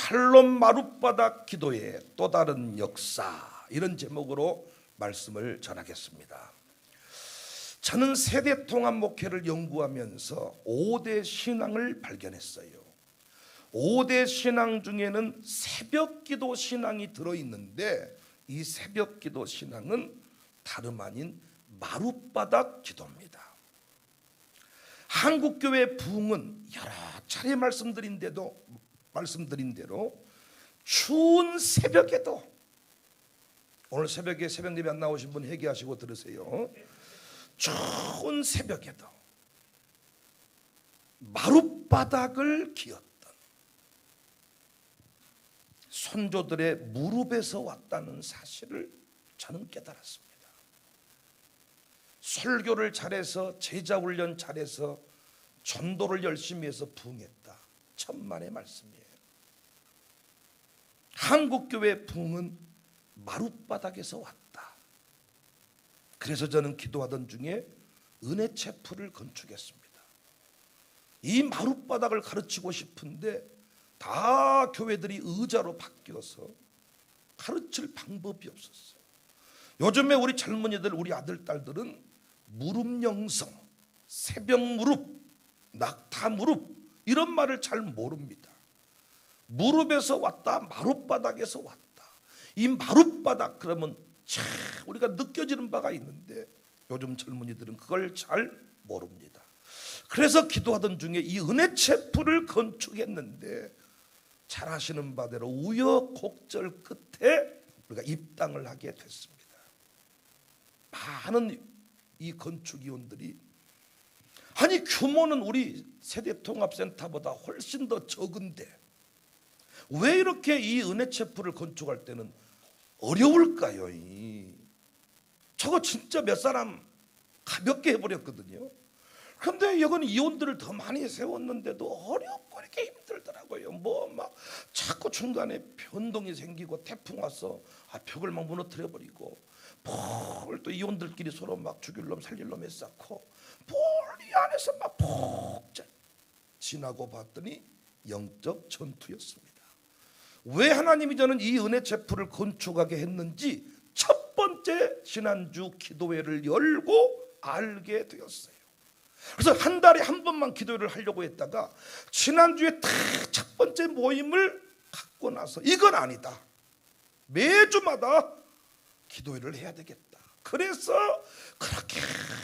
샬롬 마룻바닥 기도의 또 다른 역사, 이런 제목으로 말씀을 전하겠습니다. 저는 세대 통합 목회를 연구하면서 5대 신앙을 발견했어요. 5대 신앙 중에는 새벽기도 신앙이 들어있는데, 이 새벽기도 신앙은 다름 아닌 마룻바닥 기도입니다. 한국교회 부흥은 여러 차례 말씀드린 대로 추운 새벽에도, 오늘 새벽에 새벽 예배 안 나오신 분 회개하시고 들으세요. 추운 새벽에도 마룻바닥을 기었던 선조들의 무릎에서 왔다는 사실을 저는 깨달았습니다. 설교를 잘해서, 제자훈련 잘해서, 전도를 열심히 해서 부흥했다, 천만의 말씀이에요. 한국교회 부흥은 마룻바닥에서 왔다. 그래서 저는 기도하던 중에 은혜체프를 건축했습니다. 이 마룻바닥을 가르치고 싶은데 다 교회들이 의자로 바뀌어서 가르칠 방법이 없었어요. 요즘에 우리 젊은이들, 우리 아들, 딸들은 무릎 영성, 새벽 무릎, 낙타 무릎, 이런 말을 잘 모릅니다. 무릎에서 왔다, 마룻바닥에서 왔다. 이 마룻바닥, 그러면 참 우리가 느껴지는 바가 있는데 요즘 젊은이들은 그걸 잘 모릅니다. 그래서 기도하던 중에 이 은혜체프를 건축했는데, 잘 아시는 바대로 우여곡절 끝에 우리가 입당을 하게 됐습니다. 많은 이 건축위원들이, 아니 규모는 우리 세대통합센터보다 훨씬 더 적은데 왜 이렇게 이 은혜체프를 건축할 때는 어려울까요? 저거 진짜 몇 사람 가볍게 해버렸거든요. 그런데 여기는 이혼들을 더 많이 세웠는데도 어렵고 이렇게 힘들더라고요. 막 자꾸 중간에 변동이 생기고 태풍 와서 벽을 막 무너뜨려버리고, 뭘 또 이혼들끼리 서로 막 죽일 놈 살릴 놈 했었고, 이 안에서 막 폭 지나고 봤더니 영적 전투였습니다. 왜 하나님이 저는 이 은혜체프를 건축하게 했는지 첫 번째 지난주 기도회를 열고 알게 되었어요. 그래서 한 달에 한 번만 기도회를 하려고 했다가 지난주에 딱 첫 번째 모임을 갖고 나서 이건 아니다, 매주마다 기도회를 해야 되겠다. 그래서 그렇게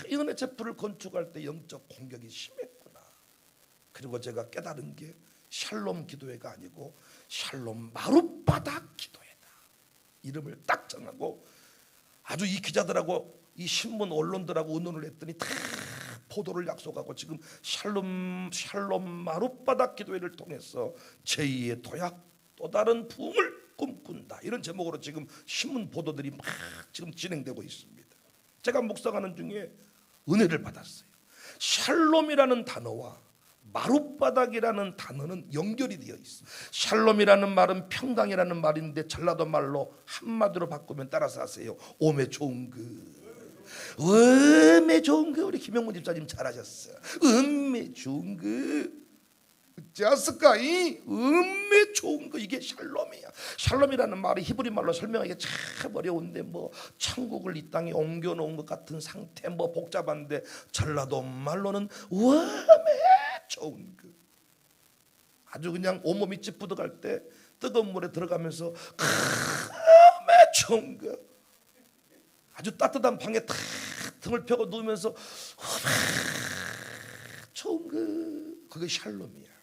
이 은혜체프를 건축할 때 영적 공격이 심했구나. 그리고 제가 깨달은 게 샬롬 기도회가 아니고 샬롬 마룻바닥 기도회다, 이름을 딱 정하고 아주 이 기자들하고 이 신문 언론들하고 의논을 했더니 다 보도를 약속하고 지금 샬롬 마룻바닥 기도회를 통해서 제2의 도약, 또 다른 부흥을 꿈꾼다, 이런 제목으로 지금 신문 보도들이 막 지금 진행되고 있습니다. 제가 묵상하는 중에 은혜를 받았어요. 샬롬이라는 단어와 마룻바닥이라는 단어는 연결이 되어 있어. 샬롬이라는 말은 평강이라는 말인데 전라도 말로 한마디로 바꾸면 따라서 하세요. 오메 좋은 음메 좋은 우리 김영문 집사님 잘하셨어요. 음메 좋은 어찌했을까? 음메 좋은 이게 샬롬이야. 샬롬이라는 말이 히브리 말로 설명하기가 참 어려운데, 천국을 이 땅에 옮겨놓은 것 같은 상태, 복잡한데 전라도 말로는 음메 좋은 아주 그냥 온몸이 찌뿌둥할 때 뜨거운 물에 들어가면서 음메 좋은 아주 따뜻한 방에 탁 등을 펴고 누우면서 좋은 그게 샬롬이야.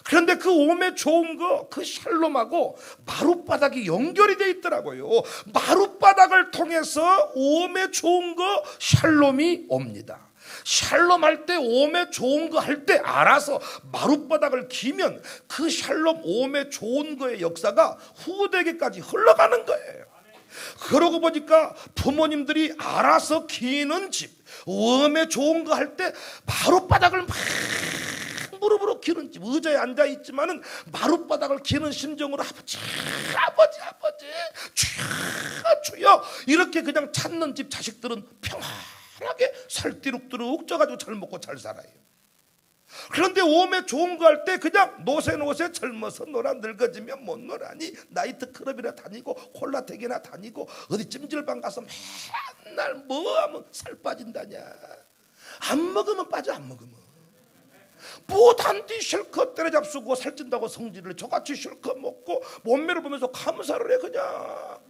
그런데 그 오메 좋은 그 샬롬하고 마룻바닥이 연결이 되어 있더라고요. 마룻바닥을 통해서 오메 좋은 샬롬이 옵니다. 샬롬 할 때, 오메 좋은 할 때 알아서 마룻바닥을 기면 그 샬롬 오메 좋은 거의 역사가 후대에게까지 흘러가는 거예요. 그러고 보니까 부모님들이 알아서 기는 집, 오메 좋은 거 할 때 마룻바닥을 막 무릎으로 기는 집, 의자에 앉아있지만은 마룻바닥을 기는 심정으로 아버지 주여 이렇게 그냥 찾는 집 자식들은 평안하게 살띠룩띠룩 쪄가지고 잘 먹고 잘 살아요. 그런데 몸에 좋은 거 할 때 그냥 노세 젊어서 놀아, 늙어지면 못 놀아니 나이트클럽이나 다니고 콜라텍이나 다니고 어디 찜질방 가서 맨날 뭐 하면 살 빠진다냐. 안 먹으면 빠져. 안 먹으면 뭐 단디 실컷 때려잡수고 살찐다고 성질을 저같이 실컷 먹고 몸매를 보면서 감사를 해. 그냥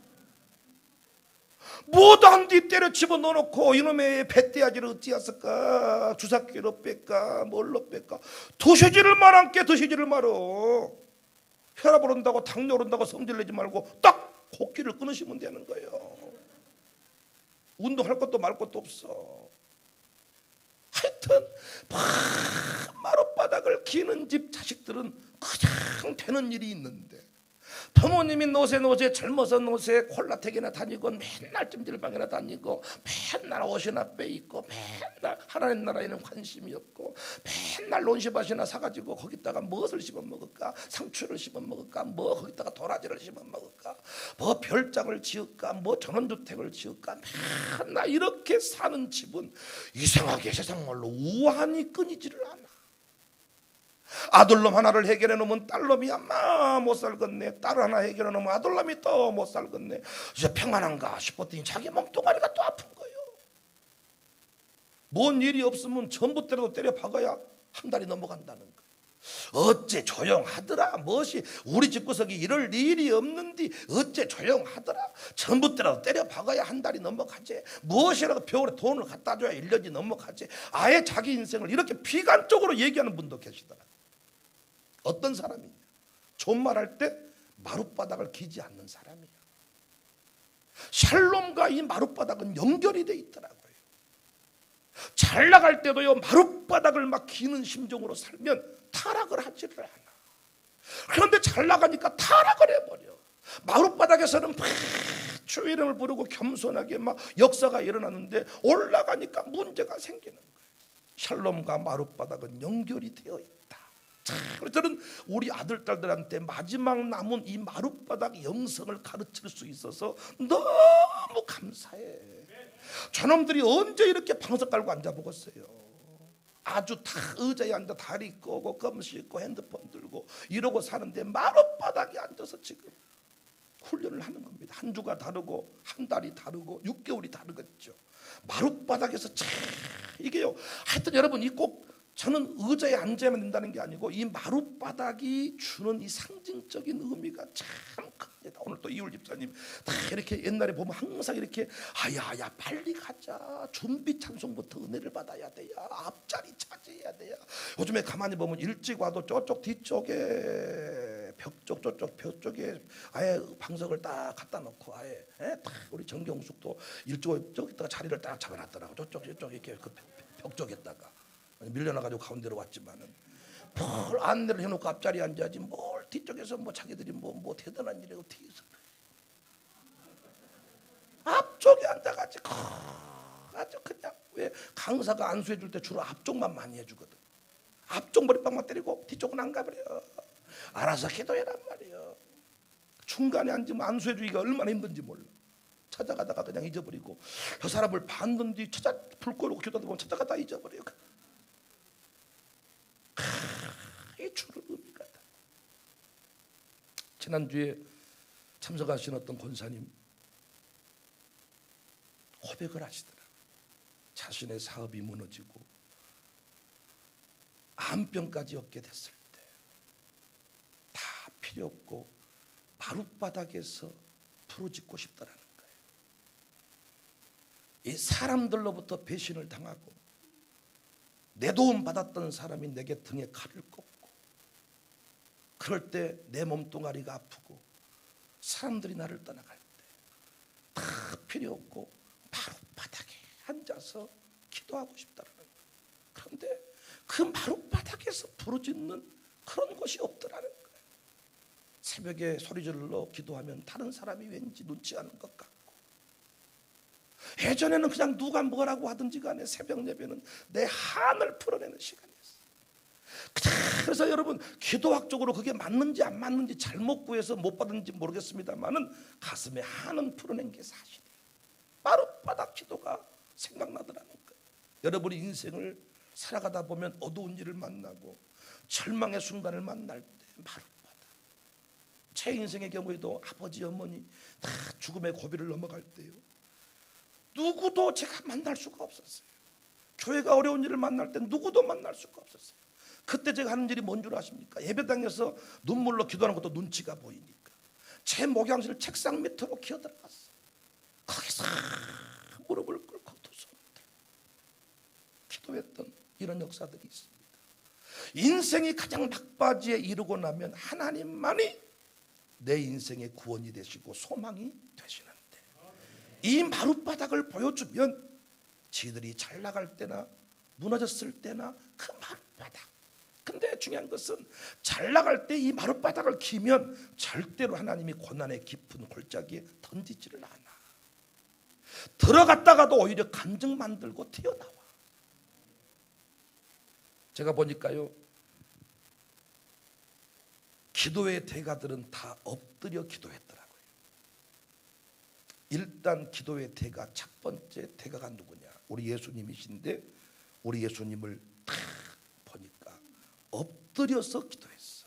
뭐 단디 때려 집어넣어놓고 이놈의 배떼야지를 어찌했을까. 주사기로 뺄까 뭘로 뺄까. 드시지를 말한게 드시지를 말어. 혈압 오른다고 당뇨 오른다고 성질내지 말고 딱 코끼를 끊으시면 되는 거예요. 운동할 것도 말 것도 없어. 하여튼 마룻바닥을 기는 집 자식들은 그냥 되는 일이 있는데, 부모님이 노세 젊어서 노세 콜라텍이나 다니고 맨날 찜질방이나 다니고 맨날 옷이나 빼입고 맨날 하나님 나라에는 관심이 없고 맨날 논시밭이나 사가지고 거기다가 무엇을 심어 먹을까, 상추를 심어 먹을까, 뭐 거기다가 도라지를 심어 먹을까, 뭐 별장을 지을까, 뭐 전원주택을 지을까, 맨날 이렇게 사는 집은 이상하게 세상 말로 우환이 끊이지를 않아. 아들놈 하나를 해결해 놓으면 딸놈이 아마 못 살겠네. 딸 하나 해결해 놓으면 아들놈이 또 못 살겠네. 이제 평안한가 싶었더니 자기 몸뚱아리가 또 아픈 거예요. 뭔 일이 없으면 전부 때려 박아야 한 달이 넘어간다는 거예요. 어째 조용하더라. 무엇이 우리 집구석이 이럴 일이 없는디 어째 조용하더라. 전부 때려 박아야 한 달이 넘어가지. 무엇이라도 병원에 돈을 갖다 줘야 1년이 넘어가지. 아예 자기 인생을 이렇게 비관적으로 얘기하는 분도 계시더라. 어떤 사람이냐? 존말할 때 마룻바닥을 기지 않는 사람이야. 샬롬과 이 마룻바닥은 연결이 돼 있더라고요. 잘 나갈 때도요, 마룻바닥을 막 기는 심정으로 살면 타락을 하지를 않아. 그런데 잘 나가니까 타락을 해버려. 마룻바닥에서는 주의 이름을 부르고 겸손하게 막 역사가 일어나는데 올라가니까 문제가 생기는 거예요. 샬롬과 마룻바닥은 연결이 되어 있다. 그래서 저는 우리 아들 딸들한테 마지막 남은 이 마룻바닥 영성을 가르칠 수 있어서 너무 감사해. 저놈들이 언제 이렇게 방석 깔고 앉아보겠어요. 아주 다 의자에 앉아 다리 꼬고 껌 씻고 핸드폰 들고 이러고 사는데 마룻바닥에 앉아서 지금 훈련을 하는 겁니다. 한 주가 다르고 한 달이 다르고 6개월이 다르겠죠. 마룻바닥에서 참 이게요. 하여튼 여러분, 이 꼭 저는 의자에 앉아야만 된다는 게 아니고 이 마룻바닥이 주는 이 상징적인 의미가 참 큽니다. 오늘 또 이율 집사님 다 이렇게 옛날에 보면 항상 이렇게 아야 빨리 가자. 준비 찬송부터 은혜를 받아야 돼요. 앞자리 차지해야 돼요. 요즘에 가만히 보면 일찍 와도 저쪽 뒤쪽에 벽쪽 저쪽 벽 쪽에 아예 방석을 딱 갖다 놓고 아예 딱 우리 정경숙도 일찍 저기다가 자리를 딱 잡아놨더라고. 저쪽 이렇게 그 벽 쪽에다가 밀려나가지고 가운데로 왔지만은 뭘 안내를 해놓고 앞자리에 앉아야지 뭘 뒤쪽에서 뭐 자기들이 뭐 대단한 일이라고 뒤에서 앞쪽에 앉아가지고 아주 그냥 왜 강사가 안수해 줄 때 주로 앞쪽만 많이 해주거든. 앞쪽 머리빵만 때리고 뒤쪽은 안 가버려. 알아서 기도해란 말이에요. 중간에 앉으면 안수해 주기가 얼마나 힘든지 몰라. 찾아가다가 그냥 잊어버리고 저 사람을 봤는데 불 꺼놓고 기도하다 보면 찾아가다 잊어버려요. 이 주는 의미가 다. 지난주에 참석하신 어떤 권사님 고백을 하시더라. 자신의 사업이 무너지고 암병까지 얻게 됐을 때 다 필요 없고 마룻바닥에서 부르짖고 싶다라는 거예요. 이 사람들로부터 배신을 당하고 내 도움 받았던 사람이 내게 등에 칼을 꼽고 그럴 때 내 몸뚱아리가 아프고 사람들이 나를 떠나갈 때 다 필요 없고 마룻바닥에 앉아서 기도하고 싶다라는 거예요. 그런데 그 마룻바닥에서 부르짖는 그런 곳이 없더라는 거예요. 새벽에 소리질러 기도하면 다른 사람이 왠지 눈치 하는 것 같고, 예전에는 그냥 누가 뭐라고 하든지 간에 새벽 예배는 내 한을 풀어내는 시간이었어요. 그래서 여러분, 기도학적으로 그게 맞는지 안 맞는지 잘못 구해서 못 받은지 모르겠습니다만은 가슴에 한은 풀어낸 게 사실이에요. 마룻바닥 기도가 생각나더라는 거예요. 여러분의 인생을 살아가다 보면 어두운 일을 만나고 절망의 순간을 만날 때 마룻바닥. 제 인생의 경우에도 아버지 어머니 다 죽음의 고비를 넘어갈 때요, 누구도 제가 만날 수가 없었어요. 교회가 어려운 일을 만날 때 누구도 만날 수가 없었어요. 그때 제가 하는 일이 뭔 줄 아십니까? 예배당에서 눈물로 기도하는 것도 눈치가 보이니까 제 목양실 책상 밑으로 기어들어갔어요. 거기서 무릎을 꿇고 두 손을 들고 기도했던 이런 역사들이 있습니다. 인생이 가장 막바지에 이르고 나면 하나님만이 내 인생의 구원이 되시고 소망이 되시는데, 이 마룻바닥을 보여주면 지들이 잘 나갈 때나 무너졌을 때나 그 마룻바닥. 근데 중요한 것은 잘 나갈 때 이 마룻바닥을 기면 절대로 하나님이 고난의 깊은 골짜기에 던지지를 않아. 들어갔다가도 오히려 간증 만들고 튀어나와. 제가 보니까요, 기도의 대가들은 다 엎드려 기도했더라고요. 일단 기도의 대가, 첫 번째 대가가 누구냐? 우리 예수님이신데, 우리 예수님을 딱 보니까 엎드려서 기도했어.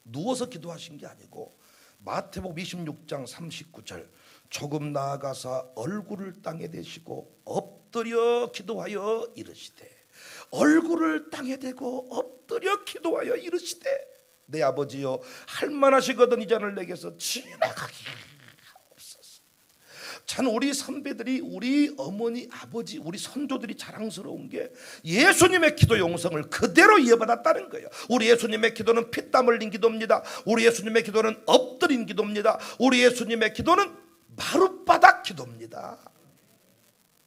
누워서 기도하신 게 아니고 마태복음 26장 39절, 조금 나아가사 얼굴을 땅에 대시고 엎드려 기도하여 이르시되, 얼굴을 땅에 대고 엎드려 기도하여 이르시되, 내 아버지여 할만하시거든 이 잔을 내게서 지나가게 하옵소서. 참 우리 선배들이, 우리 어머니, 아버지, 우리 선조들이 자랑스러운 게 예수님의 기도 용성을 그대로 이어받았다는 거예요. 우리 예수님의 기도는 피땀 흘린 기도입니다. 우리 예수님의 기도는 엎드린 기도입니다. 우리 예수님의 기도는 마룻바닥 기도입니다.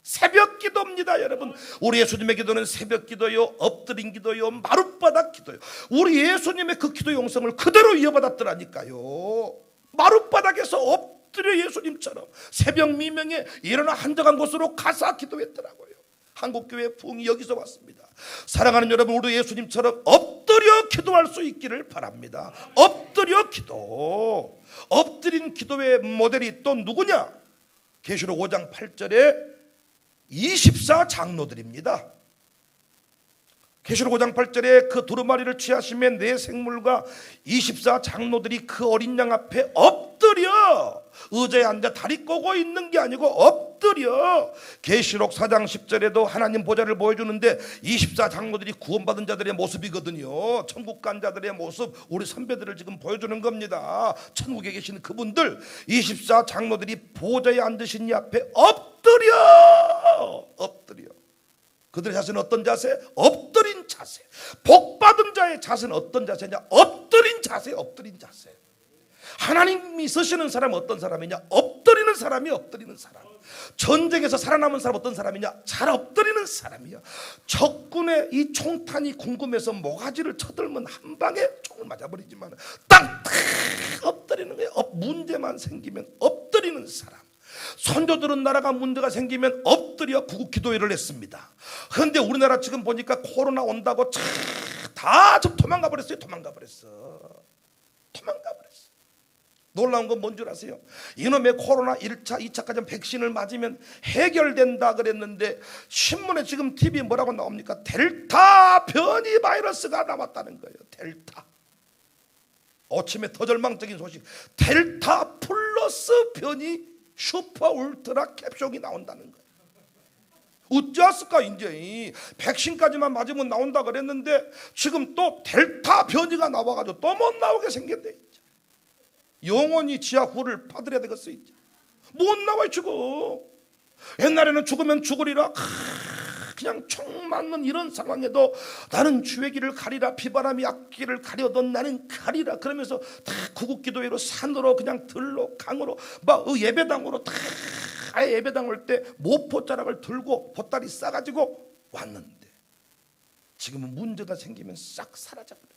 새벽 기도입니다, 여러분. 우리 예수님의 기도는 새벽 기도요, 엎드린 기도요, 마룻바닥 기도요. 우리 예수님의 그 기도 용성을 그대로 이어받았더라니까요. 마룻바닥에서 엎드려 예수님처럼 새벽 미명에 일어나 한적한 곳으로 가서 기도했더라고요. 한국교회 부흥이 여기서 왔습니다. 사랑하는 여러분, 우리 예수님처럼 엎드려 기도할 수 있기를 바랍니다. 엎드려 기도. 엎드린 기도의 모델이 또 누구냐? 계시록 5장 8절에 24장로들입니다. 계시록 5장 8절에 그 두루마리를 취하시면 네 생물과 24장로들이 그 어린 양 앞에 엎드려, 의자에 앉아 다리 꼬고 있는 게 아니고 엎드려. 계시록 4장 10절에도 하나님 보좌를 보여주는데 24장로들이 구원받은 자들의 모습이거든요. 천국 간 자들의 모습, 우리 선배들을 지금 보여주는 겁니다. 천국에 계신 그분들 24장로들이 보좌에 앉으신 이 앞에 엎드려. 그들의 자세는 어떤 자세? 엎드린 자세. 복받은 자의 자세는 어떤 자세냐? 엎드린 자세. 엎드린 자세. 하나님이 쓰시는 사람은 어떤 사람이냐? 엎드리는 사람이 엎드리는 사람. 전쟁에서 살아남은 사람 어떤 사람이냐? 잘 엎드리는 사람이야. 적군의 이 총탄이 궁금해서 모가지를 쳐들면 한 방에 총을 맞아버리지만 딱 엎드리는 거예요. 문제만 생기면 엎드리는 사람. 선조들은 나라가 문제가 생기면 엎드려 구국 기도회를 했습니다. 그런데 우리나라 지금 보니까 코로나 온다고 다 좀 도망가 버렸어요. 도망가 버렸어. 놀라운 건 뭔 줄 아세요? 이놈의 코로나 1차, 2차까지 백신을 맞으면 해결된다 그랬는데 신문에 지금 TV 뭐라고 나옵니까? 델타 변이 바이러스가 나왔다는 거예요. 델타. 아침에 더 절망적인 소식. 델타 플러스 변이 슈퍼 울트라 캡숑이 나온다는 거예요. 어찌했을까? 이제 백신까지만 맞으면 나온다 그랬는데 지금 또 델타 변이가 나와가지고 또 못 나오게 생겼대. 영원히 지하 굴을 파들여야 되겠어. 이제 못 나와 지금. 옛날에는 죽으면 죽으리라 그냥 총 맞는 이런 상황에도 나는 주의 길을 가리라, 비바람이 앞길을 가려던 나는 가리라 그러면서 다 구국기도회로 산으로 그냥 들로 강으로 막 예배당으로 다 예배당 올 때 모포자락을 들고 보따리 싸가지고 왔는데 지금은 문제가 생기면 싹 사라져버려.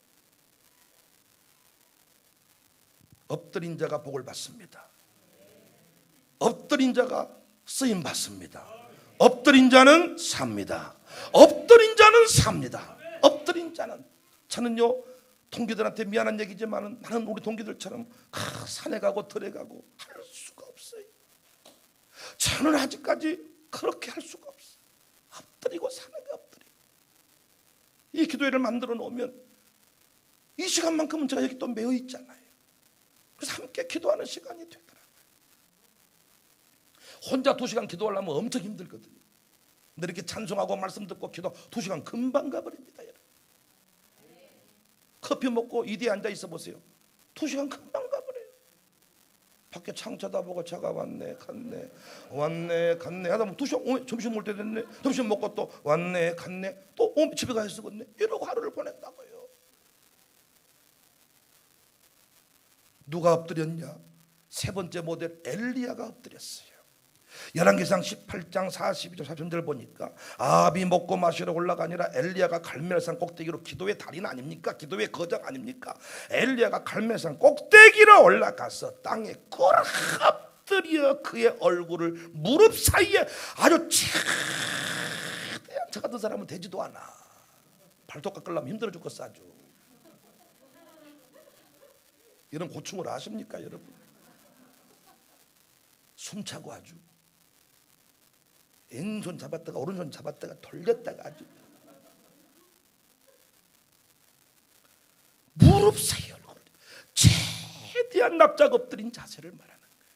엎드린 자가 복을 받습니다. 엎드린 자가 쓰임 받습니다. 엎드린 자는 삽니다. 엎드린 자는 삽니다. 엎드린 자는. 저는요 동기들한테 미안한 얘기지만 나는 우리 동기들처럼 산에 가고 들에 가고 할 수가 없어요. 저는 아직까지 그렇게 할 수가 없어요. 엎드리고 사는 게 엎드리고. 기도회를 만들어 놓으면 이 시간만큼은 제가 여기 또 매여 있잖아요. 그래서 함께 기도하는 시간이 되더라고요. 혼자 2시간 기도하려면 엄청 힘들거든요. 근데 이렇게 찬송하고 말씀 듣고 기도 2시간 금방 가버립니다. 여러분. 커피 먹고 이대에 앉아 있어 보세요. 2시간 금방 가버려요. 밖에 창 쳐다보고 차가 왔네 갔네 왔네 갔네 하다 보면 2시간 점심 먹을 때 됐네. 점심 먹고 또 왔네 갔네 또 집에 가야 쓰겠네. 이러고 하루를 보낸다고요. 누가 엎드렸냐? 세 번째 모델 엘리야가 엎드렸어요. 열왕기상 18장 42절 43절 보니까 아합이 먹고 마시러 올라가니라 엘리야가 갈멜산 꼭대기로 기도의 달인 아닙니까? 기도의 거장 아닙니까? 엘리야가 갈멜산 꼭대기로 올라가서 땅에 꿇어 엎드려 그의 얼굴을 무릎 사이에 아주 최대한 저 같은 사람은 되지도 않아. 발톱 깎으려면 힘들어 죽겠어 아주. 이런 고충을 아십니까 여러분? 숨차고 아주 왼손 잡았다가 오른손 잡았다가 돌렸다가 아주 무릎 사이 얼굴 최대한 납작 엎드린 자세를 말하는 거예요.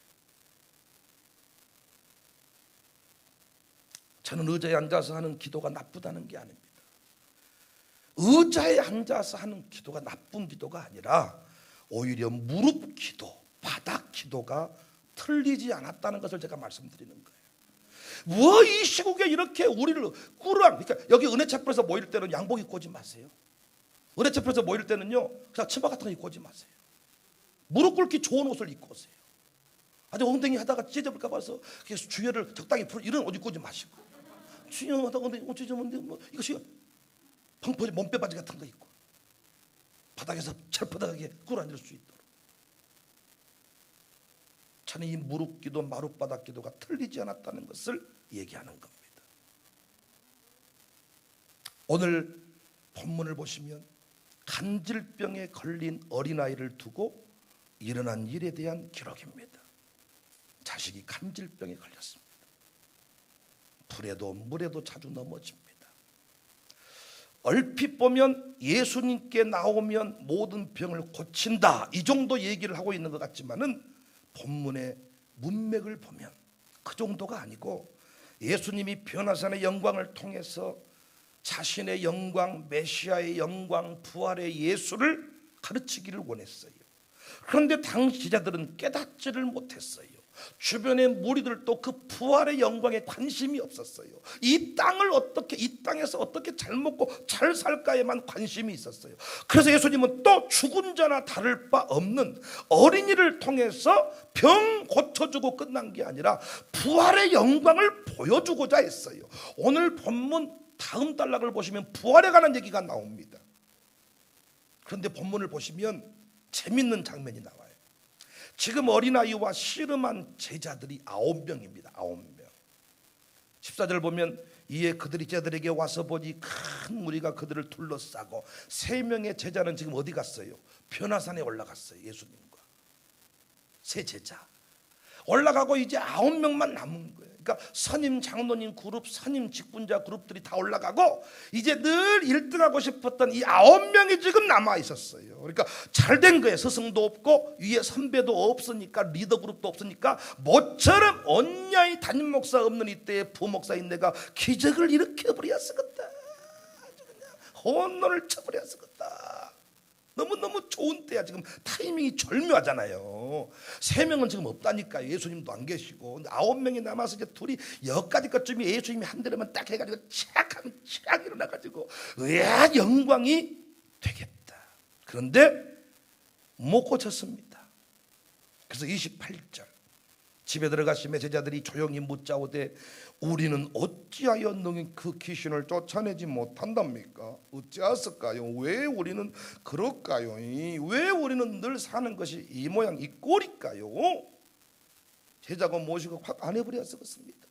저는 의자에 앉아서 하는 기도가 나쁘다는 게 아닙니다. 의자에 앉아서 하는 기도가 나쁜 기도가 아니라 오히려 무릎 기도, 바닥 기도가 틀리지 않았다는 것을 제가 말씀드리는 거예요. 왜 이 시국에 이렇게 우리를 그러니까 여기 은혜체풀에서 모일 때는 양복 입고 오지 마세요. 은혜체풀에서 모일 때는요 그냥 치마 같은 거 입고 오지 마세요. 무릎 꿇기 좋은 옷을 입고 오세요. 아주 엉덩이 하다가 찢어질까 봐서 주여를 적당히 풀 이런 옷 입고 오지 마시고 주여 하다가 엉덩이 찢어졌는데 뭐 이것이 펑퍼지 몸빼 바지 같은 거 입고 바닥에서 철퍼덕하게 꿇어앉을 수 있도록. 저는 이 무릎 기도 마룻바닥 기도가 틀리지 않았다는 것을 얘기하는 겁니다. 오늘 본문을 보시면 간질병에 걸린 어린아이를 두고 일어난 일에 대한 기록입니다. 자식이 간질병에 걸렸습니다. 불에도 물에도 자주 넘어집니다. 얼핏 보면 예수님께 나오면 모든 병을 고친다 이 정도 얘기를 하고 있는 것 같지만은 본문의 문맥을 보면 그 정도가 아니고 예수님이 변화산의 영광을 통해서 자신의 영광, 메시아의 영광, 부활의 예수를 가르치기를 원했어요. 그런데 당시 제자들은 깨닫지를 못했어요. 주변의 무리들도 그 부활의 영광에 관심이 없었어요. 이 땅에서 어떻게 잘 먹고 잘 살까에만 관심이 있었어요. 그래서 예수님은 또 죽은 자나 다를 바 없는 어린이를 통해서 병 고쳐주고 끝난 게 아니라 부활의 영광을 보여주고자 했어요. 오늘 본문 다음 단락을 보시면 부활에 관한 얘기가 나옵니다. 그런데 본문을 보시면 재밌는 장면이 나와요. 지금 어린아이와 씨름한 제자들이 9명입니다. 9명. 14절 보면 이에 그들이 제자들에게 와서 보니 큰 무리가 그들을 둘러싸고 3명의 제자는 지금 어디 갔어요? 변화산에 올라갔어요. 예수님과 세 제자 올라가고 이제 9명만 남은 거예요. 그러니까 선임 장로님 그룹, 선임 직분자 그룹들이 다 올라가고 이제 늘 1등하고 싶었던 이 9명이 지금 남아 있었어요. 그러니까 잘된 거예요. 스승도 없고 위에 선배도 없으니까 리더 그룹도 없으니까 모처럼 언야의 담임 목사 없는 이때에 부목사인 내가 기적을 일으켜버렸었겠다. 아주 그냥 혼돈을 쳐버렸었겠다. 너무너무 좋은 때야. 지금 타이밍이 절묘하잖아요. 3명은 지금 없다니까요. 예수님도 안 계시고 9명이 남아서 이제 둘이 여기까지 것쯤이 예수님이 한 대로만 딱 해가지고 착 하면 착 일어나가지고 으악 영광이 되겠다. 그런데 못 고쳤습니다. 그래서 28절 집에 들어가시며 제자들이 조용히 묻자오되 우리는 어찌하여 너희 그 귀신을 쫓아내지 못한답니까? 어찌하였을까요? 왜 우리는 그럴까요? 왜 우리는 늘 사는 것이 이 모양 이 꼴일까요? 제자가 모시고 확 안 해버렸었습니다.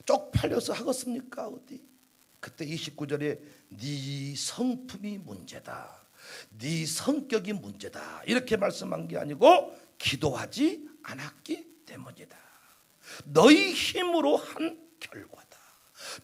쪽팔려서 하겠습니까? 어디? 그때 29절에 네 성품이 문제다. 네 성격이 문제다. 이렇게 말씀한 게 아니고 기도하지 않았기 때문이다. 너희 힘으로 한 결과다.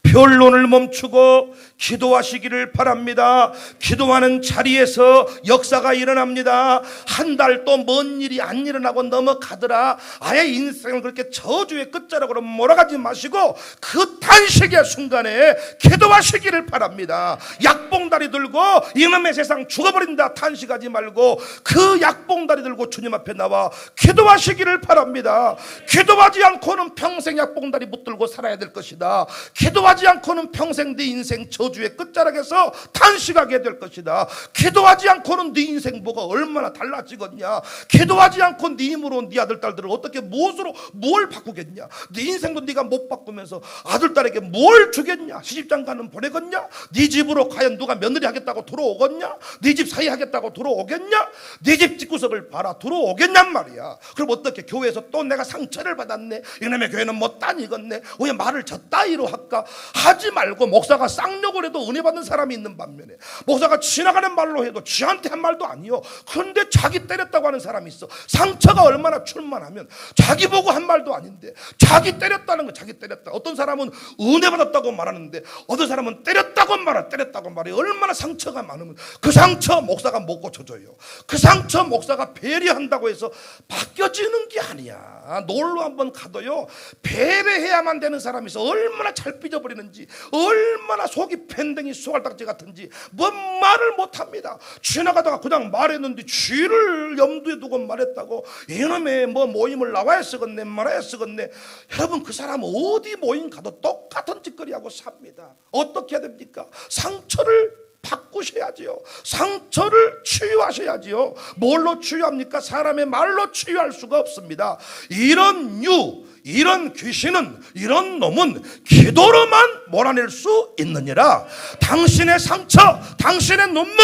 변론을 멈추고 기도하시기를 바랍니다. 기도하는 자리에서 역사가 일어납니다. 한 달도 먼 일이 안 일어나고 넘어가더라. 아예 인생을 그렇게 저주의 끝자락으로 몰아가지 마시고 그 탄식의 순간에 기도하시기를 바랍니다. 약봉다리 들고 이놈의 세상 죽어버린다 탄식하지 말고 그 약봉다리 들고 주님 앞에 나와 기도하시기를 바랍니다. 기도하지 않고는 평생 약봉다리 붙들고 살아야 될 것이다. 기도하지 않고는 평생 네 인생 저주의 끝자락에서 탄식하게 될 것이다. 기도하지 않고는 네 인생 뭐가 얼마나 달라지겠냐. 기도하지 않고 네 힘으로 네 아들 딸들을 어떻게 무엇으로 뭘 바꾸겠냐. 네 인생도 네가 못 바꾸면서 아들 딸에게 뭘 주겠냐. 시집장가는 보내겠냐. 네 집으로 과연 누가 며느리 하겠다고 들어오겠냐. 네 집 사위 하겠다고 들어오겠냐. 네 집 집구석을 봐라 들어오겠냔 말이야. 그럼 어떻게 교회에서 또 내가 상처를 받았네. 이놈의 교회는 못 다니겠네. 왜 말을 저 따위로 할까. 하지 말고 목사가 쌍욕을 해도 은혜 받는 사람이 있는 반면에 목사가 지나가는 말로 해도 지한테 한 말도 아니요. 그런데 자기 때렸다고 하는 사람이 있어. 상처가 얼마나 충만하면 자기 보고 한 말도 아닌데 자기 때렸다는 거. 자기 때렸다. 어떤 사람은 은혜 받았다고 말하는데 어떤 사람은 때렸다고 말해. 얼마나 상처가 많으면 그 상처 목사가 못 고쳐줘요. 그 상처 목사가 배려한다고 해서 바뀌어지는 게 아니야. 놀러 한번 가도요 배려해야만 되는 사람이 있어. 얼마나 잘 삐져버리는지, 얼마나 속이 팬댕이 쏘알딱지 같은지 뭔 말을 못합니다. 지나가다가 그냥 말했는데 쥐를 염두에 두고 말했다고 이놈의 뭐 모임을 나와야 쓰겠네 말아야 쓰겠네. 여러분 그 사람 어디 모임 가도 똑같은 짓거리하고 삽니다. 어떻게 해야 됩니까? 상처를 바꾸셔야지요. 상처를 치유하셔야지요. 뭘로 치유합니까? 사람의 말로 치유할 수가 없습니다. 이런 귀신은, 이런 놈은 기도로만 몰아낼 수 있느니라. 당신의 상처, 당신의 눈물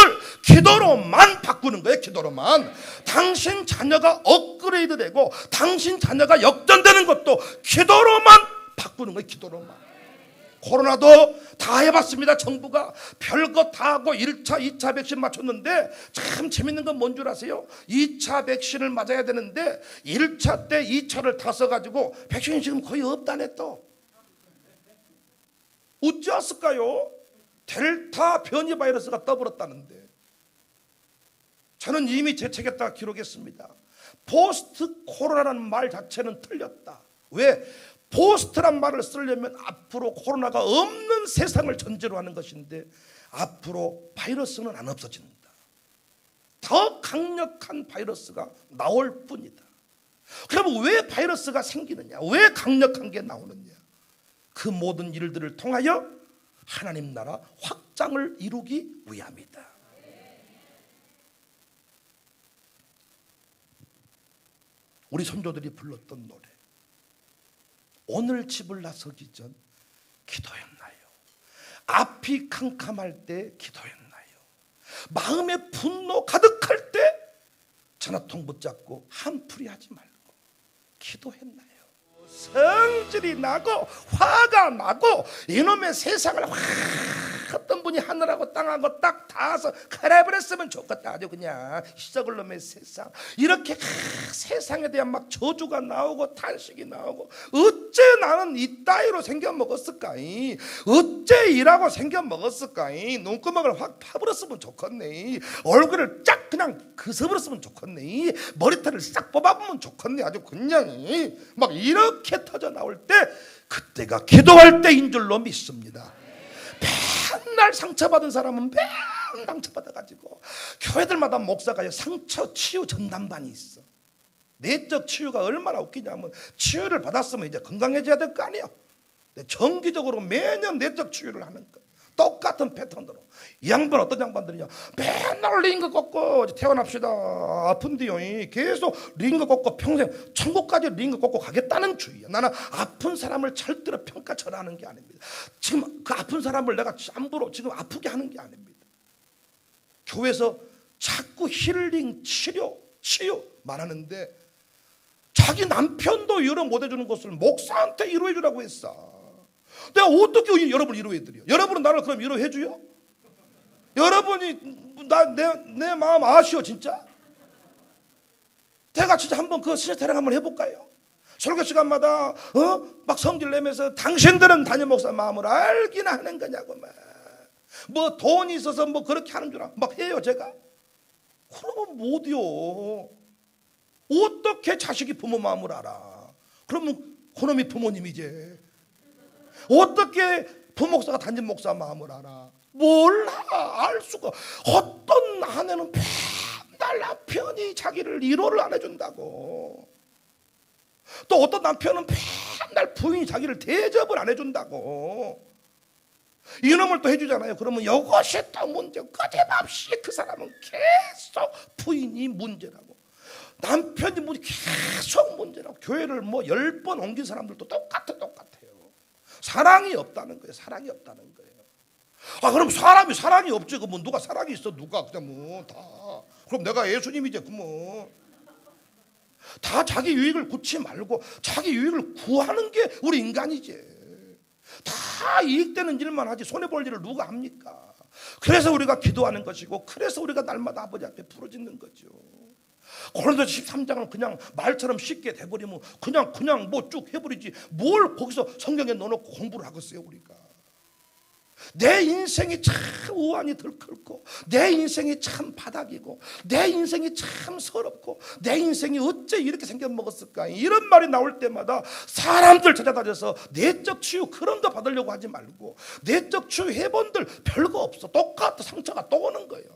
기도로만 바꾸는 거예요. 기도로만. 당신 자녀가 업그레이드 되고 당신 자녀가 역전되는 것도 기도로만 바꾸는 거예요. 기도로만. 코로나도 다 해봤습니다. 정부가 별거 다 하고 1차, 2차 백신 맞췄는데 참 재밌는 건 뭔 줄 아세요? 2차 백신을 맞아야 되는데 1차 때 2차를 다 써가지고 백신이 지금 거의 없다네 또. 어찌했을까요? 델타 변이 바이러스가 떠버렸다는데. 저는 이미 제 책에다가 기록했습니다. 포스트 코로나라는 말 자체는 틀렸다. 왜? 포스트란 말을 쓰려면 앞으로 코로나가 없는 세상을 전제로 하는 것인데 앞으로 바이러스는 안 없어진다. 더 강력한 바이러스가 나올 뿐이다. 그러면 왜 바이러스가 생기느냐? 왜 강력한 게 나오느냐? 그 모든 일들을 통하여 하나님 나라 확장을 이루기 위함이다. 우리 선조들이 불렀던 노래, 오늘 집을 나서기 전 기도했나요? 앞이 캄캄할 때 기도했나요? 마음에 분노 가득할 때 전화통 붙잡고 한풀이 하지 말고 기도했나요? 성질이 나고 화가 나고 이놈의 세상을 어떤 분이 하늘하고 땅하고 딱 닿아서 갈아버렸으면 좋겠다. 아주 그냥 썩을 놈의 세상. 이렇게 세상에 대한 막 저주가 나오고 탄식이 나오고 어째 나는 이 따위로 생겨 먹었을까이? 어째 이라고 생겨 먹었을까이? 눈구멍을 확 파버렸으면 좋겠네. 얼굴을 쫙 그냥 그서버렸으면 좋겠네. 머리털을 싹 뽑아보면 좋겠네. 아주 그냥 막 이렇게 터져 나올 때 그때가 기도할 때인 줄로 믿습니다. 맨날 상처받은 사람은 맨날 상처받아가지고 교회들마다 목사가 상처 치유 전담반이 있어. 내적 치유가 얼마나 웃기냐면 치유를 받았으면 이제 건강해져야 될 거 아니에요. 정기적으로 매년 내적 치유를 하는 거. 똑같은 패턴으로. 이 양반 어떤 양반들이냐, 맨날 링거 꽂고 태어납시다 아픈데요 계속 링거 꽂고 평생 천국까지 링거 꽂고 가겠다는 주의야. 나는 아픈 사람을 절대로 평가절하하는 게 아닙니다. 지금 그 아픈 사람을 내가 함부로 지금 아프게 하는 게 아닙니다. 교회에서 자꾸 힐링 치유 말하는데 자기 남편도 위로 못 해주는 것을 목사한테 위로해 주라고 했어. 내가 어떻게 여러분을 위로해드려? 여러분은 나를 그럼 위로해줘요? 여러분이 내 마음 아시오 진짜? 제가 진짜 한번 그 신세 타령 한번 해볼까요? 설교 시간마다 막 성질 내면서 당신들은 담임 목사 마음을 알기나 하는 거냐고 뭐 돈이 있어서 뭐 그렇게 하는 줄 알아 막 해요 제가. 그러면 못이요. 어떻게 자식이 부모 마음을 알아? 그러면 그놈이 부모님이지. 어떻게 부목사가 담임 목사 마음을 알아? 몰라. 알 수가. 어떤 아내는 맨날 남편이 자기를 위로를 안 해준다고. 또 어떤 남편은 맨날 부인이 자기를 대접을 안 해준다고. 이놈을 또 해주잖아요. 그러면 이것이 또 문제. 끊임없이 그 사람은 계속 부인이 문제라고, 남편이 계속 문제라고. 교회를 뭐 10번 옮긴 사람들도 똑같아요. 사랑이 없다는 거예요. 사랑이 없다는 거예요. 그럼 사랑이 없지. 그러면 누가 사랑이 있어? 누가 그냥 뭐 다. 그럼 내가 예수님이지. 그러면 다 자기 유익을 구치 말고 자기 유익을 구하는 게 우리 인간이지. 다 이익되는 일만 하지 손해볼 일을 누가 합니까? 그래서 우리가 기도하는 것이고, 그래서 우리가 날마다 아버지 앞에 부르짖는 거죠. 고린도서 13장은 그냥 말처럼 쉽게 돼버리면 그냥 뭐 쭉 해버리지, 뭘 거기서 성경에 넣어놓고 공부를 하겠어요. 우리가 내 인생이 참 우환이 들끓고, 내 인생이 참 바닥이고, 내 인생이 참 서럽고, 내 인생이 어째 이렇게 생겨먹었을까, 이런 말이 나올 때마다 사람들 찾아다녀서 내적 치유 그런 거 받으려고 하지 말고, 내적 치유 해본들 별거 없어. 똑같아. 상처가 또 오는 거예요.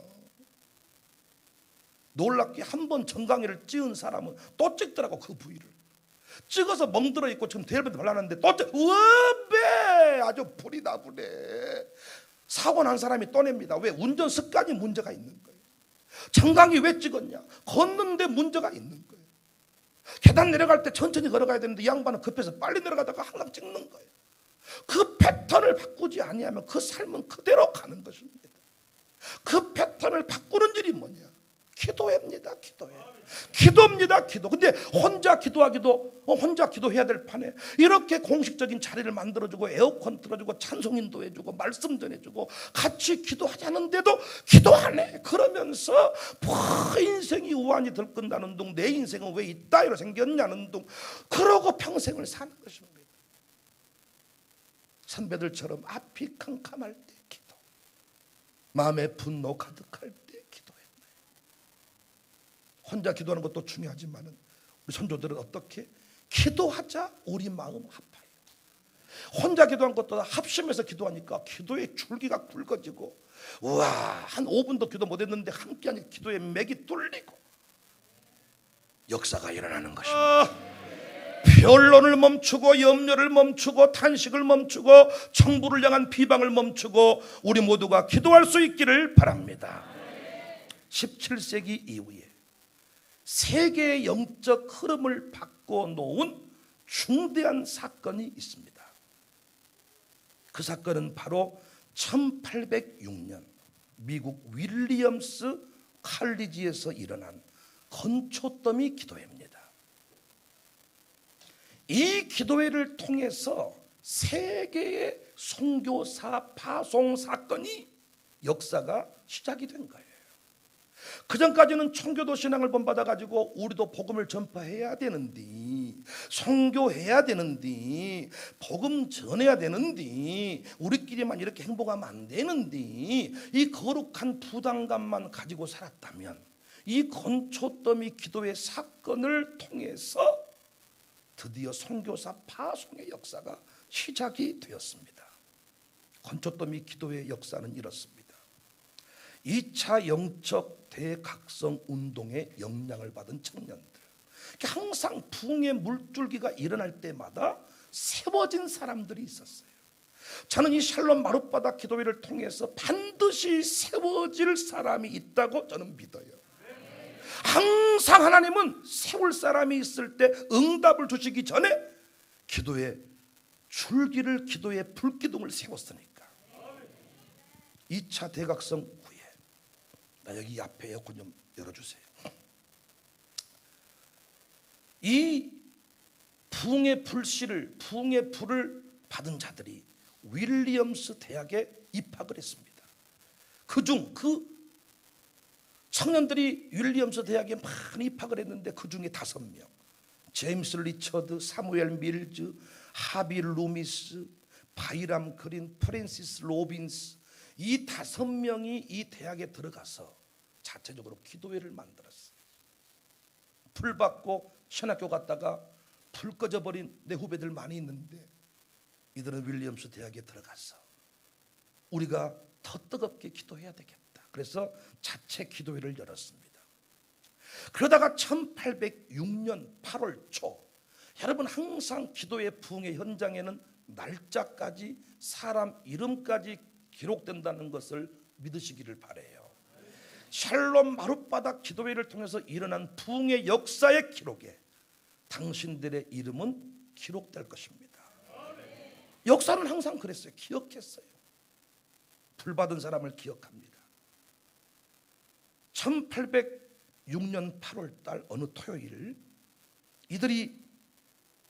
놀랍게 한 번 정강이를 찌은 사람은 또 찍더라고. 그 부위를 찍어서 멍들어 있고 지금 대혈변도 발라놨는데 또 왜 아주 불이 나부네. 사고 난 사람이 또 냅니다. 왜? 운전 습관이 문제가 있는 거예요. 정강이 왜 찍었냐? 걷는데 문제가 있는 거예요. 계단 내려갈 때 천천히 걸어가야 되는데 이 양반은 급해서 빨리 내려가다가 항상 찍는 거예요. 그 패턴을 바꾸지 아니하면 그 삶은 그대로 가는 것입니다. 그 패턴을 바꾸는 일이 뭐냐? 기도입니다. 기도입니다. 기도. 근데 혼자 기도해야 될 판에 이렇게 공식적인 자리를 만들어주고, 에어컨 틀어주고, 찬송인도 해주고, 말씀 전해주고, 같이 기도하자는데도 기도 안 해. 그러면서 인생이 우환이 들끈다는 둥, 내 인생은 왜 이따위로 생겼냐는 둥, 그러고 평생을 사는 것입니다. 선배들처럼 앞이 캄캄할 때 기도, 마음에 분노 가득할 때 혼자 기도하는 것도 중요하지만은 우리 선조들은 어떻게 기도하자 우리 마음 아파요. 혼자 기도한 것보다 합심해서 기도하니까 기도의 줄기가 굵어지고, 우와, 한 5분도 기도 못했는데 함께하니 기도의 맥이 뚫리고 역사가 일어나는 것입니다. 변론을 멈추고, 염려를 멈추고, 탄식을 멈추고, 청부를 향한 비방을 멈추고 우리 모두가 기도할 수 있기를 바랍니다. 17세기 이후에 세계의 영적 흐름을 바꿔놓은 중대한 사건이 있습니다. 그 사건은 바로 1806년 미국 윌리엄스 칼리지에서 일어난 건초더미 기도회입니다. 이 기도회를 통해서 세계의 선교사 파송 사건이, 역사가 시작이 된 거예요. 그전까지는 청교도 신앙을 본받아가지고 우리도 복음을 전파해야 되는데, 선교해야 되는데, 복음 전해야 되는데, 우리끼리만 이렇게 행복하면 안 되는데, 이 거룩한 부담감만 가지고 살았다면, 이 건초더미 기도의 사건을 통해서 드디어 선교사 파송의 역사가 시작이 되었습니다. 건초더미 기도의 역사는 이렇습니다. 2차 영적 대각성 운동의 영향을 받은 청년들, 항상 부흥의 물줄기가 일어날 때마다 세워진 사람들이 있었어요. 저는 이 샬롬 마룻바닥 기도회를 통해서 반드시 세워질 사람이 있다고 저는 믿어요. 항상 하나님은 세울 사람이 있을 때 응답을 주시기 전에 기도의 줄기를, 기도의 불기둥을 세웠으니까. 2차 대각성 후에, 나 여기 앞에 에어컨 좀 열어주세요. 이 부흥의 불을 받은 자들이 윌리엄스 대학에 입학을 했습니다. 그중 청년들이 윌리엄스 대학에 많이 입학을 했는데 그 중에 5명, 제임스 리처드, 사무엘 밀즈, 하비 루미스, 바이람 그린, 프랜시스 로빈스, 이 5명이 이 대학에 들어가서 자체적으로 기도회를 만들었어요. 불 받고 신학교 갔다가 불 꺼져버린 내 후배들 많이 있는데, 이들은 윌리엄스 대학에 들어가서 우리가 더 뜨겁게 기도해야 되겠다. 그래서 자체 기도회를 열었습니다. 그러다가 1806년 8월 초, 여러분 항상 기도회 부흥의 현장에는 날짜까지, 사람 이름까지 기록된다는 것을 믿으시기를 바라요. 샬롬 마룻바닥 기도회를 통해서 일어난 부흥의 역사의 기록에 당신들의 이름은 기록될 것입니다. 역사는 항상 그랬어요. 기억했어요. 불 받은 사람을 기억합니다. 1806년 8월 달 어느 토요일, 이들이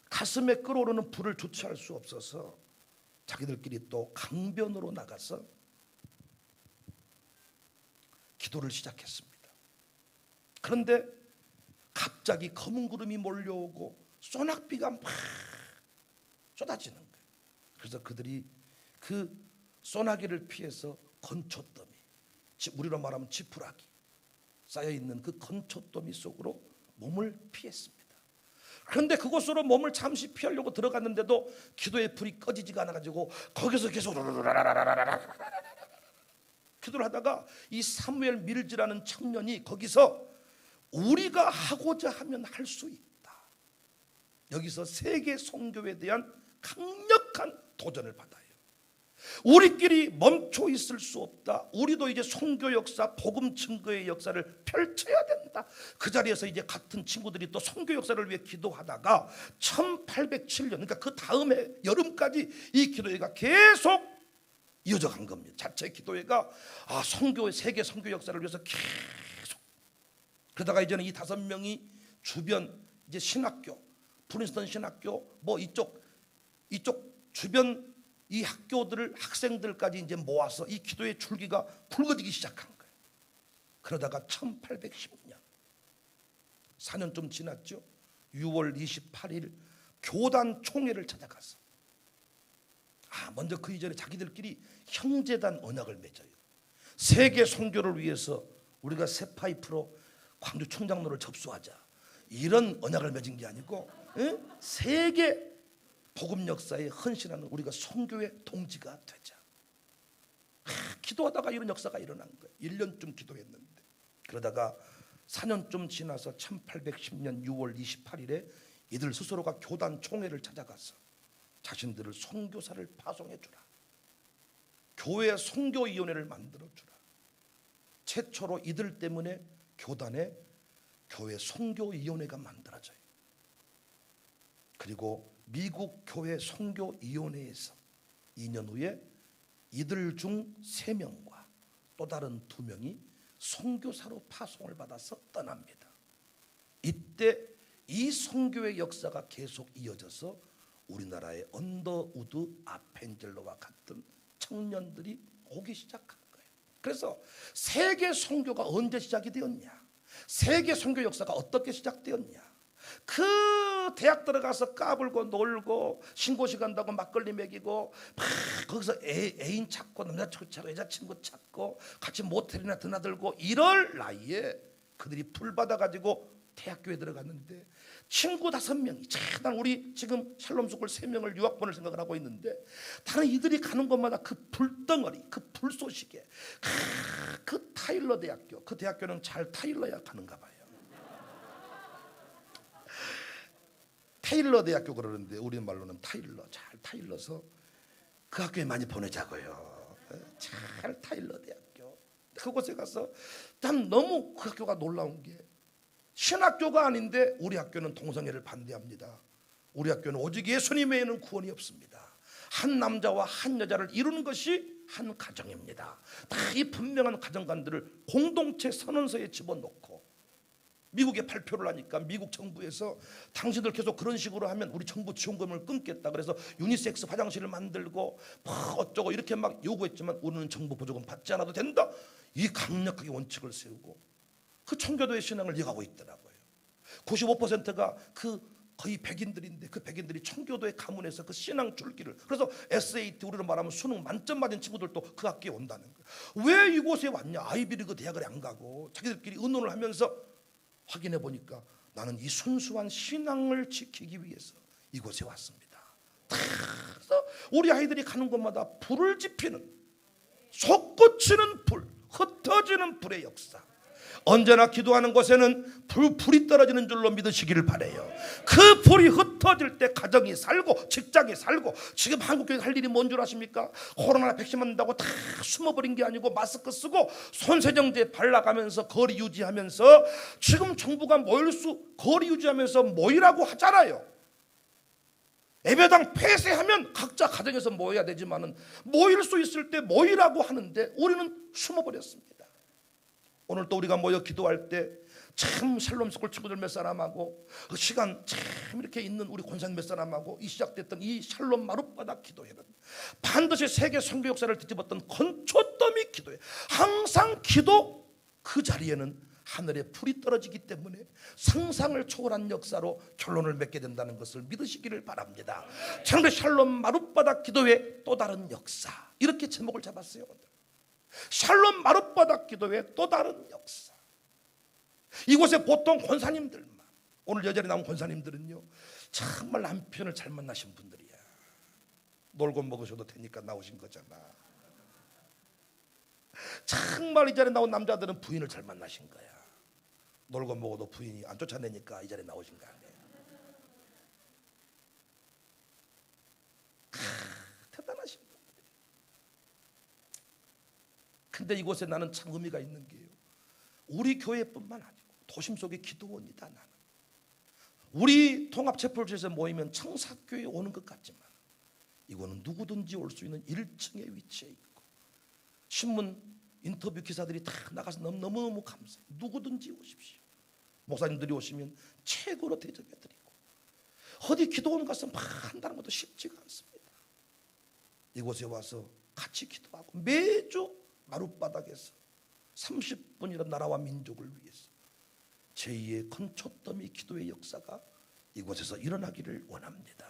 가슴에 끓어오르는 불을 주체할 수 없어서 자기들끼리 또 강변으로 나가서 기도를 시작했습니다. 그런데 갑자기 검은 구름이 몰려오고 소낙비가 막 쏟아지는 거예요. 그래서 그들이 그 소나기를 피해서 건초더미, 우리로 말하면 지푸라기 쌓여있는 그 건초더미 속으로 몸을 피했습니다. 그런데 그곳으로 몸을 잠시 피하려고 들어갔는데도 기도의 불이 꺼지지가 않아가지고 거기서 계속 기도를 하다가 이 사무엘 밀즈라는 청년이 거기서 우리가 하고자 하면 할 수 있다, 여기서 세계 선교에 대한 강력한 도전을 받아요. 우리끼리 멈춰 있을 수 없다. 우리도 이제 선교 역사, 복음 증거의 역사를 펼쳐야 된다. 그 자리에서 이제 같은 친구들이 또 선교 역사를 위해 기도하다가 1807년, 그러니까 그 다음에 여름까지 이 기도회가 계속 이어져 간 겁니다. 자체 기도회가 선교의 세계 선교 역사를 위해서 계속. 그러다가 이제는 이 5명이 주변 이제 신학교, 프린스턴 신학교, 뭐 이쪽 주변 이 학교들을, 학생들까지 이제 모아서 이 기도의 줄기가 굵어지기 시작한 거예요. 그러다가 1810년, 4년 좀 지났죠. 6월 28일 교단 총회를 찾아가서 먼저 그 이전에 자기들끼리 형제단 언약을 맺어요. 세계 선교를 위해서 우리가 새 파이프로 광주 총장로를 접수하자, 이런 언약을 맺은 게 아니고 세계 복음 역사에 헌신하는 우리가 선교의 동지가 되자. 기도하다가 이런 역사가 일어난 거예요. 1년쯤 기도했는데, 그러다가 4년쯤 지나서 1810년 6월 28일에 이들 스스로가 교단 총회를 찾아가서 자신들을 선교사를 파송해 주라, 교회 선교위원회를 만들어 주라. 최초로 이들 때문에 교단에 교회 선교위원회가 만들어져요. 그리고 미국 교회 선교위원회에서 2년 후에 이들 중 3명과 또 다른 2명이 선교사로 파송을 받아서 떠납니다. 이때 이 선교의 역사가 계속 이어져서 우리나라의 언더우드 아펜젤러와 같은 청년들이 오기 시작한 거예요. 그래서 세계 선교가 언제 시작이 되었냐, 세계 선교 역사가 어떻게 시작되었냐, 그 대학 들어가서 까불고 놀고 신고식 간다고 막걸리 먹이고 막 거기서 애인 찾고 남자친구 여자친구 찾고 같이 모텔이나 드나들고 이럴 나이에 그들이 불 받아가지고 대학교에 들어갔는데 친구 5명이, 난 우리 지금 샬롬 스쿨 3명을 유학 보낼 생각을 하고 있는데, 다른 이들이 가는 곳마다 그 불덩어리, 그 불쏘시개, 그 타일러 대학교, 그 대학교는 잘 타일러야 가는가 봐요. 타일러 대학교 그러는데 우리 말로는 타일러, 잘 타일러서 그 학교에 많이 보내자고요. 잘 타일러 대학교. 그곳에 가서 난 너무 그 학교가 놀라운 게, 신학교가 아닌데 우리 학교는 동성애를 반대합니다. 우리 학교는 오직 예수님 외에는 구원이 없습니다. 한 남자와 한 여자를 이루는 것이 한 가정입니다. 다 이 분명한 가정관들을 공동체 선언서에 집어넣고 미국에 발표를 하니까 미국 정부에서 당신들 계속 그런 식으로 하면 우리 정부 지원금을 끊겠다, 그래서 유니섹스 화장실을 만들고 뭐 어쩌고 이렇게 막 요구했지만 우리는 정부 보조금 받지 않아도 된다, 이 강력하게 원칙을 세우고 그 청교도의 신앙을 이어가고 있더라고요. 95%가 그 거의 백인들인데 그 백인들이 청교도의 가문에서 그 신앙 줄기를, 그래서 SAT 우리로 말하면 수능 만점 맞은 친구들도 그 학교에 온다는 거예요. 왜 이곳에 왔냐? 아이비리그 대학을 안 가고 자기들끼리 의논을 하면서 확인해 보니까 나는 이 순수한 신앙을 지키기 위해서 이곳에 왔습니다. 그래서 우리 아이들이 가는 곳마다 불을 지피는, 솟구치는 불, 흩어지는 불의 역사. 언제나 기도하는 곳에는 불이 떨어지는 줄로 믿으시기를 바라요. 그 불이 흩어질 때 가정이 살고 직장이 살고. 지금 한국교회 할 일이 뭔 줄 아십니까? 코로나 백신 맞는다고 다 숨어버린 게 아니고 마스크 쓰고 손세정제 발라가면서 거리 유지하면서, 지금 정부가 거리 유지하면서 모이라고 하잖아요. 예배당 폐쇄하면 각자 가정에서 모여야 되지만은 모일 수 있을 때 모이라고 하는데 우리는 숨어버렸습니다. 오늘 또 우리가 모여 기도할 때 참 샬롬 스쿨 친구들 몇 사람하고 그 시간 참 이렇게 있는 우리 권사님 몇 사람하고 이 시작됐던 이 샬롬 마룻바닥 기도회는 반드시 세계 선교 역사를 뒤집었던 건초더미 기도회. 항상 기도 그 자리에는 하늘에 불이 떨어지기 때문에 상상을 초월한 역사로 결론을 맺게 된다는 것을 믿으시기를 바랍니다. 저는 샬롬 마룻바닥 기도회 또 다른 역사, 이렇게 제목을 잡았어요. 샬롬 마룻바닥 기도회 또 다른 역사. 이곳에 보통 권사님들만, 오늘 여전히 나온 권사님들은요 정말 남편을 잘 만나신 분들이야. 놀고 먹으셔도 되니까 나오신 거잖아. 정말 이 자리에 나온 남자들은 부인을 잘 만나신 거야. 놀고 먹어도 부인이 안 쫓아내니까 이 자리에 나오신 거 아니에요. 대단하신 분들. 근데 이곳에 나는 참 의미가 있는 게요, 우리 교회뿐만 아니고 도심 속의 기도원이다. 나는 우리 통합체포소에서 모이면 청사교회에 오는 것 같지만 이거는 누구든지 올 수 있는 1층에 위치해 있고, 신문 인터뷰 기사들이 다 나가서 너무너무 감사해요. 누구든지 오십시오. 목사님들이 오시면 최고로 대접해드리고, 어디 기도원 가서 막 한다는 것도 쉽지가 않습니다. 이곳에 와서 같이 기도하고 매주 마룻바닥에서 30분이라는 나라와 민족을 위해서 제2의 건초더미 기도의 역사가 이곳에서 일어나기를 원합니다.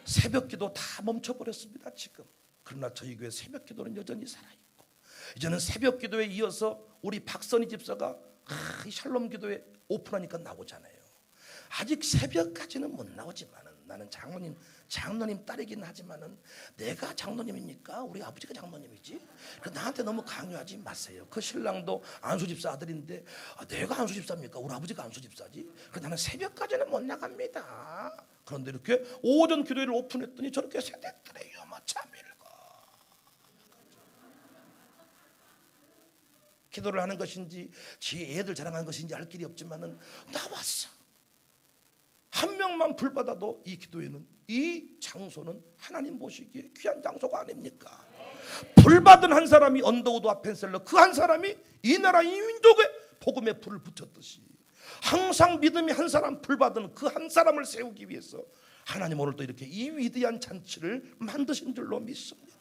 새벽 기도 다 멈춰버렸습니다 지금. 그러나 저희 교회 새벽 기도는 여전히 살아있고, 이제는 새벽 기도에 이어서 우리 박선희 집사가 이 샬롬 기도에 오픈하니까 나오잖아요. 아직 새벽까지는 못 나오지만은 나는 장로님 딸이긴 하지만은 내가 장로님이니까 우리 아버지가 장로님이지. 나한테 너무 강요하지 마세요. 그 신랑도 안수 집사 아들인데 내가 안수 집사입니까? 우리 아버지가 안수 집사지. 나는 새벽까지는 못 나갑니다. 그런데 이렇게 오전 기도회를 오픈했더니 저렇게 세대들의 참 읽어. 기도를 하는 것인지 지 애들 자랑하는 것인지 할 길이 없지만은 나왔어. 한 명만 불 받아도 이 기도회는, 이 장소는 하나님 보시기에 귀한 장소가 아닙니까? 불 받은 한 사람이 언더우드 아펜셀러, 그 한 사람이 이 나라 이 민족에 복음의 불을 붙였듯이 항상 믿음이 한 사람 불 받은 그 한 사람을 세우기 위해서 하나님 오늘 또 이렇게 이 위대한 잔치를 만드신 줄로 믿습니다.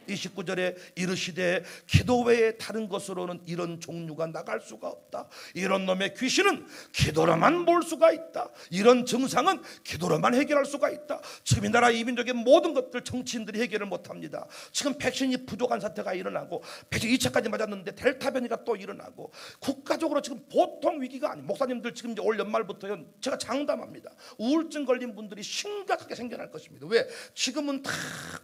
29절에 이르시되 기도 외에 다른 것으로는 이런 종류가 나갈 수가 없다. 이런 놈의 귀신은 기도로만 몰 수가 있다. 이런 증상은 기도로만 해결할 수가 있다. 지금 이 나라 이 민족의 모든 것들 정치인들이 해결을 못합니다. 지금 백신이 부족한 사태가 일어나고 백신 2차까지 맞았는데 델타 변이가 또 일어나고 국가적으로 지금 보통 위기가 아니. 목사님들 지금 이제 올 연말부터 제가 장담합니다. 우울증 걸린 분들이 심각하게 생겨날 것입니다. 왜? 지금은 다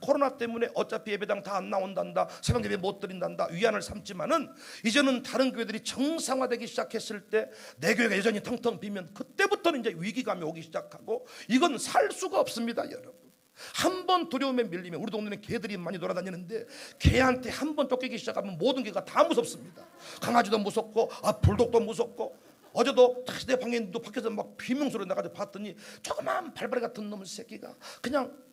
코로나 때문에 어차피 예배당 다 안 나온단다, 새벽 예배 못 드린단다 위안을 삼지만은 이제는 다른 교회들이 정상화되기 시작했을 때 내 교회가 여전히 텅텅 비면 그때부터는 이제 위기감이 오기 시작하고 이건 살 수가 없습니다. 여러분, 한 번 두려움에 밀리면, 우리 동네는 개들이 많이 돌아다니는데 개한테 한 번 쫓기기 시작하면 모든 개가 다 무섭습니다. 강아지도 무섭고 불독도 무섭고. 어제도 내 방에 있는 밖에서 막 비명소리 나가지고 봤더니 조그만 발바리 같은 놈의 새끼가 그냥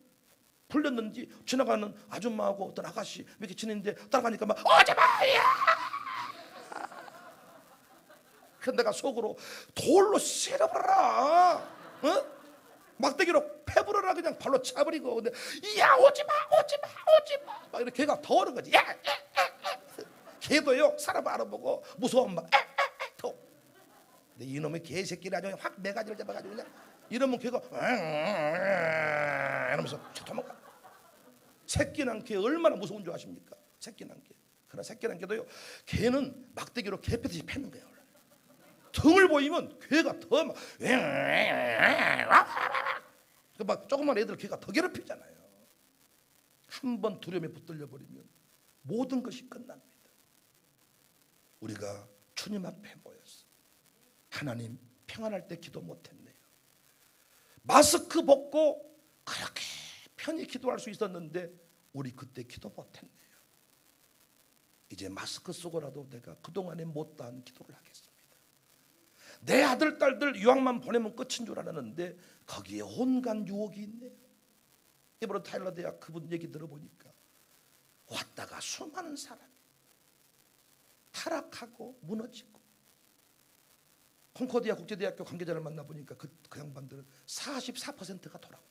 풀렸는지 지나가는 아줌마하고 어떤 아가씨 이렇게 지내는데 따라가니까 막 오지마야. 그래서 내가 속으로 돌로 쇠려버려라, 어? 막대기로 패버려라, 그냥 발로 차버리고. 근데 야 오지마 막 이렇게 걔가 더 오는 거지. 야. 걔도요 사람 알아보고 무서우면 막 더. 근데 이놈의 개새끼를 아주 확 매가지를 잡아가지고 그냥 이러면 걔가 이러면서 도망가. 새끼 난 개 얼마나 무서운 줄 아십니까? 새끼 난 개. 그러나 새끼 난 개도요, 개는 막대기로 개패듯이 패는 거예요. 등을 보이면 개가 더 막 조그만 애들 개가 더 괴롭히잖아요. 한 번 두려움에 붙들려 버리면 모든 것이 끝납니다. 우리가 주님 앞에 모였어. 하나님, 평안할 때 기도 못했네요. 마스크 벗고 그렇게 편히 기도할 수 있었는데 우리 그때 기도 못했네요. 이제 마스크 쓰고라도 내가 그동안에 못다한 기도를 하겠습니다. 내 아들 딸들 유학만 보내면 끝인 줄 알았는데 거기에 온갖 유혹이 있네요. 이번에 타일러 대학 그분 얘기 들어보니까 왔다가 수많은 사람이 타락하고 무너지고, 콩코디아 국제대학교 관계자를 만나보니까 그 양반들은 44%가 돌아온다.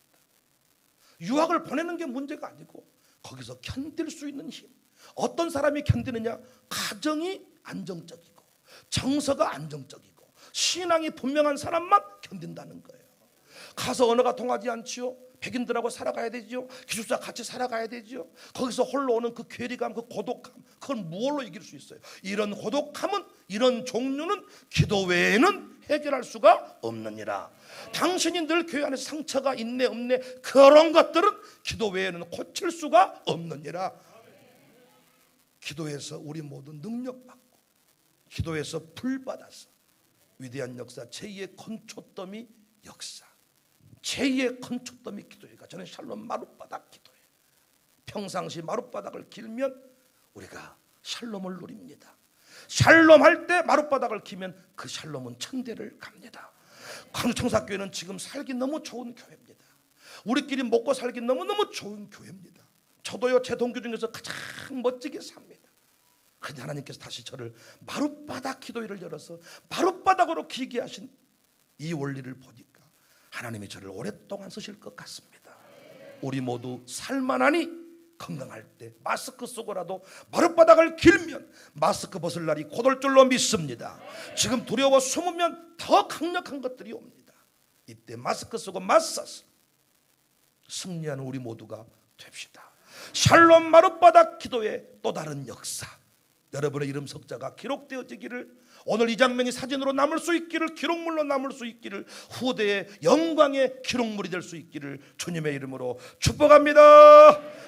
유학을 보내는 게 문제가 아니고 거기서 견딜 수 있는 힘. 어떤 사람이 견디느냐? 가정이 안정적이고 정서가 안정적이고 신앙이 분명한 사람만 견딘다는 거예요. 가서 언어가 통하지 않지요. 백인들하고 살아가야 되지요. 기숙사 같이 살아가야 되지요. 거기서 홀로 오는 그 괴리감, 그 고독함, 그걸 무엇로 이길 수 있어요? 이런 고독함은, 이런 종류는 기도 외에는 해결할 수가 없느니라. 당신이 늘 교회 안에서 상처가 있네 없네 그런 것들은 기도 외에는 고칠 수가 없느니라. 기도해서 우리 모두 능력받고, 기도해서 불받아서 위대한 역사, 제2의 건초더미 역사, 제2의 건초더미 기도회가 저는 샬롬 마룻바닥 기도회. 평상시 마룻바닥을 길면 우리가 샬롬을 누립니다. 샬롬할 때 마룻바닥을 기면 그 샬롬은 천대를 갑니다. 광주청사교회는 지금 살기 너무 좋은 교회입니다. 우리끼리 먹고 살기 너무너무 좋은 교회입니다. 저도요, 제 동교 중에서 가장 멋지게 삽니다. 그런데 하나님께서 다시 저를 마룻바닥 기도회를 열어서 마룻바닥으로 기게 하신 이 원리를 보니까 하나님이 저를 오랫동안 쓰실 것 같습니다. 우리 모두 살만하니 건강할 때 마스크 쓰고라도 마룻바닥을 길면 마스크 벗을 날이 곧 올 줄로 믿습니다. 지금 두려워 숨으면 더 강력한 것들이 옵니다. 이때 마스크 쓰고 맞서서 승리하는 우리 모두가 됩시다. 샬롬 마룻바닥 기도의 또 다른 역사, 여러분의 이름 석자가 기록되어지기를, 오늘 이 장면이 사진으로 남을 수 있기를, 기록물로 남을 수 있기를, 후대의 영광의 기록물이 될 수 있기를 주님의 이름으로 축복합니다.